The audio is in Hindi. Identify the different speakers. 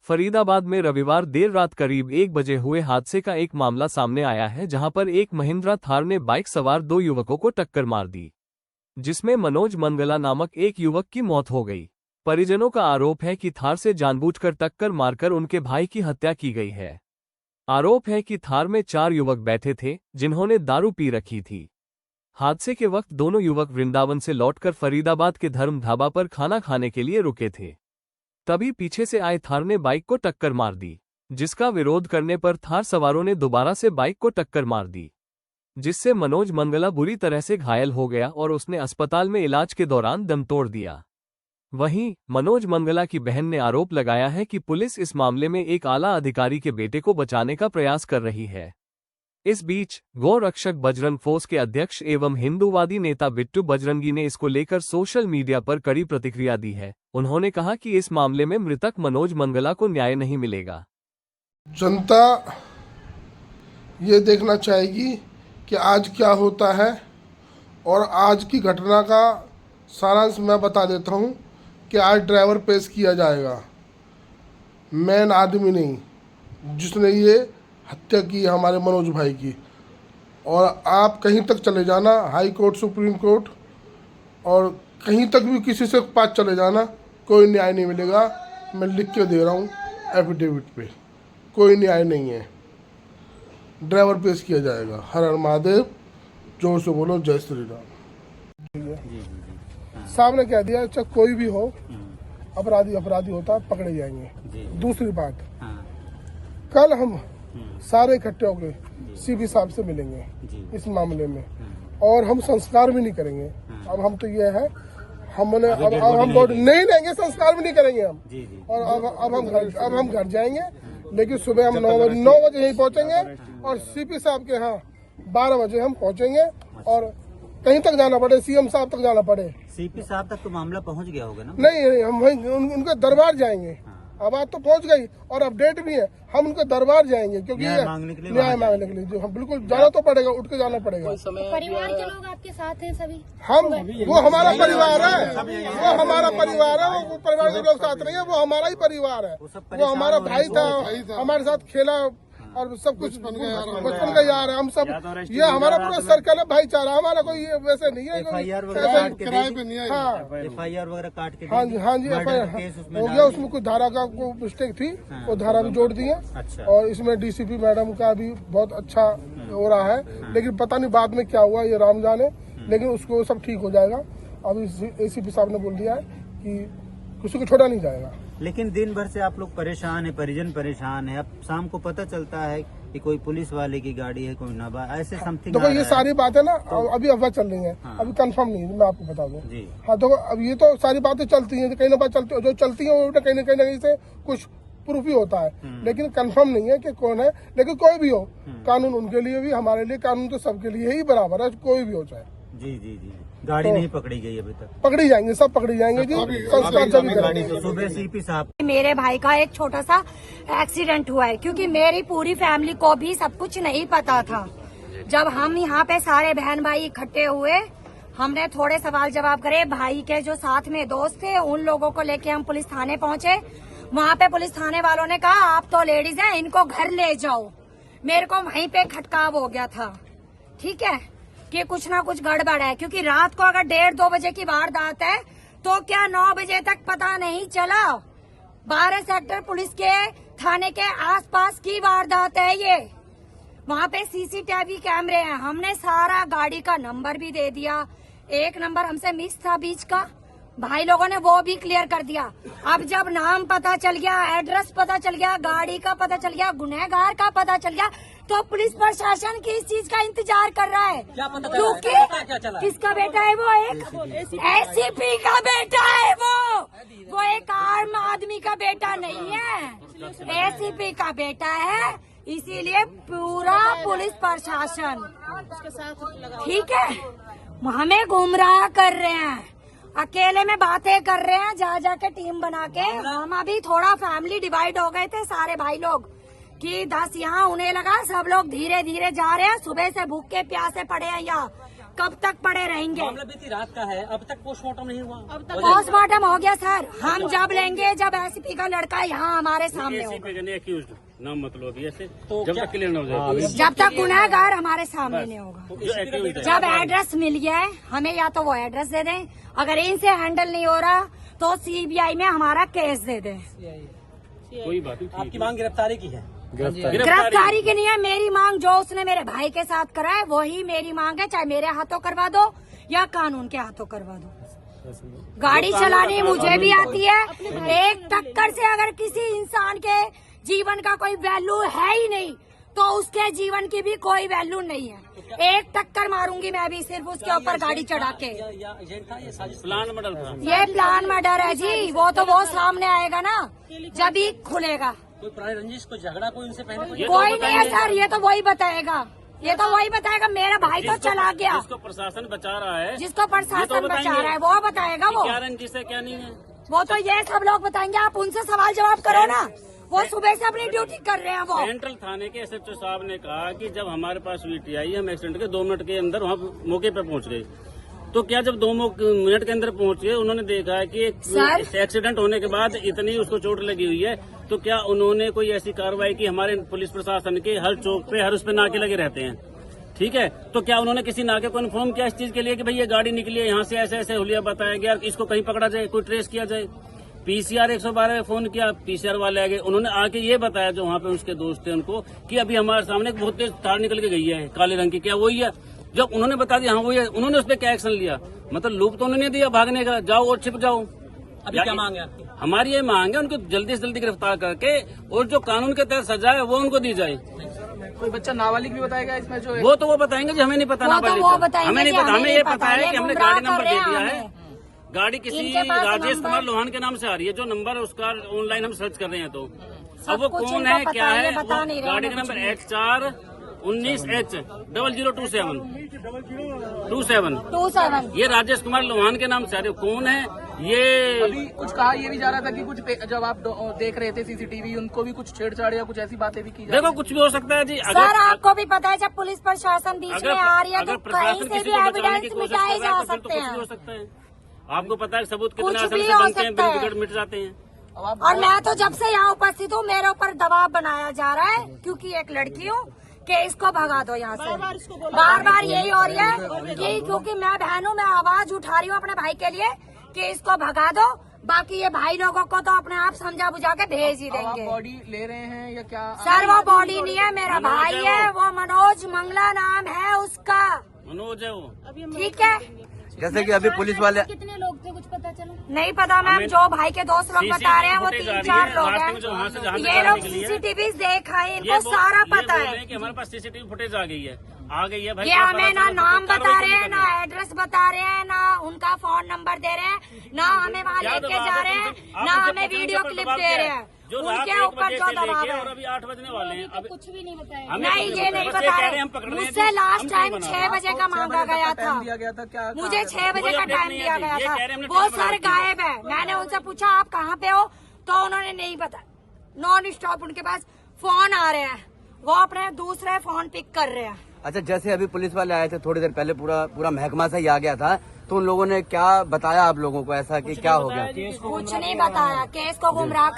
Speaker 1: फरीदाबाद में रविवार देर रात करीब 1 बजे हुए हादसे का एक मामला सामने आया है, जहां पर एक महिंद्रा थार ने बाइक सवार 2 युवकों को टक्कर मार दी, जिसमें मनोज मंगला नामक एक युवक की मौत हो गई। परिजनों का आरोप है कि थार से जानबूझकर टक्कर मारकर उनके भाई की हत्या की गई है। आरोप है कि थार में 4 युवक बैठे थे, जिन्होंने दारू पी रखी थी। हादसे के वक्त दोनों युवक वृंदावन से लौटकर फरीदाबाद के धर्म ढाबा पर खाना खाने के लिए रुके थे। तभी पीछे से आए थार ने बाइक को टक्कर मार दी, जिसका विरोध करने पर थार सवारों ने दोबारा से बाइक को टक्कर मार दी, जिससे मनोज मंगला बुरी तरह से घायल हो गया और उसने अस्पताल में इलाज के दौरान दम तोड़ दिया। वहीं मनोज मंगला की बहन ने आरोप लगाया है कि पुलिस इस मामले में एक आला अधिकारी के बेटे को बचाने का प्रयास कर रही है। इस बीच गौ रक्षक बजरंग फोर्स के अध्यक्ष एवं हिंदूवादी नेता बिट्टू बजरंगी ने इसको लेकर सोशल मीडिया पर कड़ी प्रतिक्रिया दी है। उन्होंने कहा कि इस मामले में मृतक मनोज मंगला को न्याय नहीं मिलेगा।
Speaker 2: जनता ये देखना चाहेगी कि आज क्या होता है, और आज की घटना का सारांश मैं बता देता हूँ कि आज ड्राइवर पेश किया जाएगा, मेन आदमी नहीं, जिसने ये हत्या की हमारे मनोज भाई की। और आप कहीं तक चले जाना, हाई कोर्ट, सुप्रीम कोर्ट, और कहीं तक भी किसी से पास चले जाना, कोई न्याय नहीं मिलेगा। मैं लिख के दे रहा हूँ एफिडेविट पे, कोई न्याय नहीं है। ड्राइवर पेश किया जाएगा। हर हर महादेव, जोर से बोलो जय श्री राम। साहब ने कह दिया चाहे कोई भी हो, अपराधी होता पकड़े जाएंगे। दूसरी बात, कल हम सारे इकट्ठे होकर सीपी साहब से मिलेंगे इस मामले में, और हम संस्कार भी नहीं करेंगे। अब हम तो ये है, हमने अब हम वोट नहीं देंगे, संस्कार भी नहीं करेंगे हम। और अब हम घर जाएंगे, लेकिन सुबह हम 9 बजे यहीं पहुंचेंगे, और सीपी साहब के यहाँ 12 बजे हम पहुंचेंगे। और कहीं तक जाना पड़े, सीएम साहब तक जाना पड़े।
Speaker 3: सीपी साहब तक तो मामला पहुंच गया होगा ना?
Speaker 2: नहीं, हम वहीं उनके दरबार जाएंगे। अब बात तो पहुंच गई और अपडेट भी है, हम उनके दरबार जाएंगे, क्योंकि न्याय मांगने के लिए जो हम बिल्कुल जाना तो पड़ेगा, उठ के जाना पड़ेगा।
Speaker 4: परिवार के लोग आपके साथ हैं सभी?
Speaker 2: वो हमारा परिवार है, वो हमारा परिवार है। वो परिवार के लोग साथ नहीं है, वो हमारा ही परिवार है। वो हमारा भाई था, हमारे साथ खेला और सब कुछ बचपन का यार है हम सब। ये हमारा पूरा सर्कल है, भाईचारा हमारा, कोई वैसे नहीं है।
Speaker 3: किराए पे नहीं है। FIR वगैरह काट के? हाँ जी,
Speaker 2: FIR हो गया। उसमें कुछ धारा का मिस्टेक थी, वो धारा भी जोड़ दी है। और इसमें DCP मैडम का भी बहुत अच्छा हो रहा है, लेकिन पता नहीं बाद में क्या हुआ, ये राम जाने। लेकिन उसको सब ठीक हो जाएगा। अभी ACP साहब ने बोल दिया है कि किसी को छोड़ा नहीं जाएगा।
Speaker 3: लेकिन दिन भर से आप लोग परेशान है, परिजन परेशान है। अब शाम को पता चलता है कि कोई पुलिस वाले की गाड़ी है, कोई नबा, ऐसे समथिंग।
Speaker 2: देखो ये सारी बातें ना अभी अफवाह चल रही है। हाँ। अभी कंफर्म नहीं है, मैं आपको बता दूं। हाँ, देखो अब ये तो सारी बातें चलती हैं, कहीं ना कहीं जो चलती है वो कहीं ना कहीं से कुछ प्रूफ ही होता है, लेकिन कंफर्म नहीं है कि कौन है। लेकिन कोई भी हो, कानून उनके लिए भी, हमारे लिए कानून तो सबके लिए ही बराबर है, कोई भी हो चाहे।
Speaker 3: जी। गाड़ी नहीं पकड़ी गई अभी तक?
Speaker 2: पकड़ी जाएंगे, सब पकड़ी जाएंगे जी। संस्कार जब करेंगे।
Speaker 3: सुबह CP साहब,
Speaker 4: मेरे भाई का एक छोटा सा एक्सीडेंट हुआ है, क्योंकि मेरी पूरी फैमिली को भी सब कुछ नहीं पता था। जब हम यहाँ पे सारे बहन भाई इकट्ठे हुए, हमने थोड़े सवाल जवाब करे। भाई के जो साथ में दोस्त थे, उन लोगों को लेके हम पुलिस थाने पहुँचे। वहाँ पे पुलिस थाने वालों ने कहा आप तो लेडीज हैं, इनको घर ले जाओ। मेरे को वहीं पे खटकाव हो गया था, ठीक है, कि कुछ ना कुछ गड़बड़ है। क्योंकि रात को अगर 1:30-2 बजे की वारदात है, तो क्या 9 बजे तक पता नहीं चला? 12 सेक्टर पुलिस के थाने के आसपास की वारदात है ये। वहाँ पे CCTV कैमरे हैं। हमने सारा गाड़ी का नंबर भी दे दिया। एक नंबर हमसे मिस था बीच का, भाई लोगों ने वो भी क्लियर कर दिया। अब जब नाम पता चल गया, एड्रेस पता चल गया, गाड़ी का पता चल गया, गुनहगार का पता चल गया, तो पुलिस प्रशासन किस चीज का इंतजार कर रहा है? क्योंकि किसका बेटा है वो? एक ACP का बेटा है वो एक आम आदमी का बेटा नहीं है, ACP का बेटा है। इसीलिए पूरा पुलिस प्रशासन, ठीक है, हमें गुमराह कर रहे हैं, अकेले में बातें कर रहे हैं, जा के टीम बना के। हम अभी थोड़ा फैमिली डिवाइड हो गए थे सारे भाई लोग, कि 10 यहाँ उन्हें लगा, सब लोग धीरे धीरे जा रहे हैं। सुबह से भूख के प्यासे पड़े हैं यहाँ, कब तक पड़े रहेंगे?
Speaker 5: मामला बीती रात का है, अब तक पोस्टमार्टम नहीं हुआ।
Speaker 4: पोस्टमार्टम हो गया सर, हम जब लेंगे जब एसपी का लड़का यहाँ हमारे सामने होगा,
Speaker 6: नाम मतलब ऐसे
Speaker 5: तो
Speaker 6: जब
Speaker 5: क्या-
Speaker 6: तक क्लियर न हो जाए।
Speaker 4: जब तक गुनहगार हमारे सामने नहीं होगा। जब एड्रेस मिल गया है हमें, या तो वो एड्रेस दे दें, अगर इनसे हैंडल नहीं हो रहा तो सीबीआई में हमारा केस दे दें।
Speaker 6: कोई बात नहीं,
Speaker 5: आपकी मांग गिरफ्तारी की है।
Speaker 4: गिरफ्तारी की नहीं है मेरी मांग, जो उसने मेरे भाई के साथ करा है वही मेरी मांग है, चाहे मेरे हाथों करवा दो या कानून के हाथों करवा दो। गाड़ी चलानी मुझे भी आती है, एक टक्कर से अगर किसी इंसान के जीवन का कोई वैल्यू है ही नहीं तो उसके जीवन की भी कोई वैल्यू नहीं है। एक टक्कर मारूंगी मैं भी सिर्फ उसके ऊपर गाड़ी चढ़ा के।
Speaker 5: या एजेंट था, ये साजिश
Speaker 6: प्लान मॉडल था।
Speaker 4: ये प्लान मर्डर है जी, वो तो वो सामने आएगा ना जब ही खुलेगा।
Speaker 5: कोई पुरानी रंजिश, कोई झगड़ा, कोई उनसे पहले
Speaker 4: कोई नहीं है सर, ये तो वही बताएगा, ये तो वही बताएगा। मेरा भाई तो चला गया,
Speaker 6: जिसको प्रशासन बचा रहा है,
Speaker 4: जिसको प्रशासन बचा रहा है वो बताएगा। वो
Speaker 6: क्या रंजिश है क्या नहीं है।
Speaker 4: वो तो ये सब लोग बताएंगे, आप उनसे सवाल जवाब करो ना, वो सुबह से अपनी ड्यूटी कर रहे हैं। वो
Speaker 6: सेंट्रल थाने के एसएचओ साहब ने कहा कि जब हमारे पास वीटी आई, हम एक्सीडेंट के 2 मिनट के अंदर वहाँ मौके पे पहुंच गए। तो क्या जब 2 मिनट के अंदर पहुंचे, उन्होंने देखा है कि
Speaker 4: सर?
Speaker 6: एक्सीडेंट होने के बाद इतनी उसको चोट लगी हुई है, तो क्या उन्होंने कोई ऐसी कार्रवाई की? हमारे पुलिस प्रशासन के हर चौक पे, हर उस पे नाके लगे रहते हैं, ठीक है, तो क्या उन्होंने किसी नाके को इन्फॉर्म किया इस चीज के लिए कि भाई ये गाड़ी निकली है यहाँ से, ऐसे ऐसे हुलिया बताया गया, इसको कहीं पकड़ा जाए, कोई ट्रेस किया जाए? पीसीआर 112 में फोन किया, पीसीआर वाले आ गए, उन्होंने आके ये बताया जो वहाँ पे उसके दोस्त थे उनको कि अभी हमारे सामने एक बहुत तेज थार निकल के गई है काले रंग की, क्या वही है? जब उन्होंने बता दिया हाँ वही है, उन्होंने उस पर क्या एक्शन लिया? मतलब लूप तो उन्होंने दिया भागने का, जाओ और छिप जाओ।
Speaker 5: अभी क्या मांग है आपकी?
Speaker 6: हमारी ये मांग है उनको जल्दी से जल्दी गिरफ्तार करके और जो कानून के तहत सजा है वो उनको दी जाए।
Speaker 7: कोई बच्चा नाबालिग भी बताएगा इसमें जो
Speaker 6: वो तो वो बताएंगे जो हमें नहीं पता,
Speaker 4: वो तो
Speaker 6: नाबालिग
Speaker 4: वो
Speaker 6: को।
Speaker 4: बताएंगे
Speaker 6: हमें नहीं
Speaker 4: कि
Speaker 6: पता, हमें ये
Speaker 4: नहीं
Speaker 6: पता है कि हमने
Speaker 4: गुमराह
Speaker 6: गाड़ी नंबर
Speaker 4: कर रहे
Speaker 6: दे
Speaker 4: हैं
Speaker 6: दिया
Speaker 4: हमें।
Speaker 6: है। गाड़ी किसी
Speaker 4: इनके पास
Speaker 6: राजेश
Speaker 4: नंबर-
Speaker 6: कुमार लोहान के नाम से आ रही है, जो नंबर है उसका ऑनलाइन हम सर्च कर रहे हैं। तो अब वो
Speaker 4: कुछ
Speaker 6: कौन
Speaker 4: इनको
Speaker 6: है
Speaker 4: पता
Speaker 6: क्या
Speaker 4: है,
Speaker 6: है?
Speaker 4: ये बता
Speaker 6: वो
Speaker 4: नहीं रहे
Speaker 6: गाड़ी
Speaker 4: हमें
Speaker 6: का नंबर
Speaker 4: कुछ
Speaker 6: HR 0027
Speaker 4: 27
Speaker 6: ये राजेश कुमार लोहान के नाम से आ रही है। कौन है ये?
Speaker 7: अभी कुछ कहा ये भी जा रहा था कि कुछ जब आप देख रहे थे सीसीटीवी, उनको भी कुछ छेड़छाड़ या कुछ ऐसी बातें भी की जा
Speaker 6: देखो कुछ भी हो सकता है जी।
Speaker 4: सर आपको भी पता है जब पुलिस प्रशासन बीच
Speaker 6: अगर
Speaker 4: में आ रही है
Speaker 6: अगर
Speaker 4: तो
Speaker 6: प्रशासन
Speaker 4: कहीं से
Speaker 6: किसी
Speaker 4: भी
Speaker 6: को बचाने की
Speaker 4: एविडेंस
Speaker 6: कोशिश
Speaker 4: मिटाए
Speaker 6: कर रहा
Speaker 4: जा
Speaker 6: है तो फिर तो
Speaker 4: सकते
Speaker 6: कुछ भी हो
Speaker 4: हैं,
Speaker 6: सकता है। आपको पता है सबूत कितने
Speaker 4: कुछ
Speaker 6: आसानी
Speaker 4: भी
Speaker 6: से
Speaker 4: हो
Speaker 6: बनते हैं,
Speaker 4: सकता है।
Speaker 6: बिगड़ मिट जाते हैं।
Speaker 4: और मैं तो जब से यहाँ उपस्थित हूँ मेरे ऊपर दबाव बनाया जा रहा है, क्योंकि एक लड़की हूँ कि इसको भगा दो यहाँ से। बार बार यही हो रही है कि क्योंकि मैं बहन हूँ, मैं आवाज उठा रही हूँ अपने भाई के लिए कि इसको भगा दो। बाकी ये भाई लोगों को तो अपने आप समझा बुझा के भेज ही
Speaker 7: अब आप
Speaker 4: देंगे।
Speaker 7: बॉडी ले रहे हैं या क्या?
Speaker 4: सर वो बॉडी नहीं है, मेरा भाई है, वो मनोज मंगला नाम है उसका,
Speaker 6: मनोज है वो।
Speaker 4: ठीक है।
Speaker 8: जैसे कि अभी पुलिस वाले
Speaker 9: कितने लोग थे कुछ पता चला?
Speaker 4: नहीं पता मैम, जो भाई के दोस्त लोग बता रहे हैं वो
Speaker 6: फुटेज आ
Speaker 4: 3-4
Speaker 6: रही है,
Speaker 4: लोग
Speaker 6: रास्ते में जो वहाँ से जहाँ
Speaker 4: हैं।
Speaker 6: तक
Speaker 4: ये
Speaker 6: गाड़ी
Speaker 4: लोग
Speaker 6: निकली है,
Speaker 4: सीसीटीवी देखा है,
Speaker 6: ये
Speaker 4: इनको
Speaker 6: बोल-
Speaker 4: सारा
Speaker 6: ये
Speaker 4: पता
Speaker 6: बोल रहे
Speaker 4: है।
Speaker 6: हैं कि हमारे पास सीसीटीवी फुटेज आ गई है, आ गई है भाई।
Speaker 4: ये
Speaker 6: क्या
Speaker 4: हमें
Speaker 6: पता
Speaker 4: ना
Speaker 6: चला,
Speaker 4: नाम
Speaker 6: तो
Speaker 4: बता
Speaker 6: कार्रवाई
Speaker 4: रहे हैं,
Speaker 6: करनी
Speaker 4: ना
Speaker 6: है।
Speaker 4: एड्रेस बता रहे हैं, ना उनका फोन नंबर दे रहे हैं, ना हमें वहाँ
Speaker 6: क्या
Speaker 4: लेके
Speaker 6: दबाव
Speaker 4: जा
Speaker 6: है
Speaker 4: रहे हैं,
Speaker 6: तुमसे?
Speaker 4: ना
Speaker 6: आप
Speaker 4: हमें
Speaker 6: मुझे
Speaker 4: वीडियो
Speaker 6: पूछो
Speaker 4: क्लिप
Speaker 6: दबाव
Speaker 4: दे
Speaker 6: क्या
Speaker 4: रहे
Speaker 6: है?
Speaker 4: हैं,
Speaker 6: जो रात
Speaker 4: उनके
Speaker 6: 1
Speaker 4: ऊपर
Speaker 6: बजे
Speaker 4: जो
Speaker 6: से
Speaker 4: दबाव
Speaker 6: लेके
Speaker 4: है।
Speaker 6: और अभी 8 बजने वाले हैं। अब
Speaker 9: कुछ भी नहीं बताया।
Speaker 6: हमें
Speaker 4: नहीं
Speaker 6: कुछ
Speaker 4: ये नहीं
Speaker 6: बस
Speaker 4: बता
Speaker 6: कह
Speaker 4: रहे,
Speaker 6: हैं, हम पकड़ रहे हैं
Speaker 4: मुझसे
Speaker 6: जी,
Speaker 4: लास्ट
Speaker 6: हम
Speaker 4: टाइम
Speaker 6: नहीं बना
Speaker 4: 6 बजे का मांगा गया था,
Speaker 7: टाइम दिया गया था क्या?
Speaker 4: मुझे 6 बजे
Speaker 6: कोई
Speaker 4: का
Speaker 6: अपडेट
Speaker 4: टाइम
Speaker 6: नहीं
Speaker 4: दिया
Speaker 6: है जी,
Speaker 4: गया
Speaker 6: ये
Speaker 4: था।
Speaker 6: कह रहे हैं हमने
Speaker 4: वो
Speaker 6: टाइम
Speaker 4: सर
Speaker 6: बना दिया।
Speaker 4: गायब है, मैंने उनसे पूछा आप कहाँ पे हो, तो उन्होंने नहीं बताया। नॉन स्टॉप उनके पास फोन आ रहे हैं, वो अपने दूसरे फोन पिक कर रहे हैं।
Speaker 8: अच्छा, जैसे अभी पुलिस वाले आए थे थोड़ी देर पहले, पूरा महकमा से ही आ गया था, तो उन लोगों ने क्या बताया आप लोगों को ऐसा कि क्या हो गया?
Speaker 4: कुछ नहीं बताया, केस को गुमराह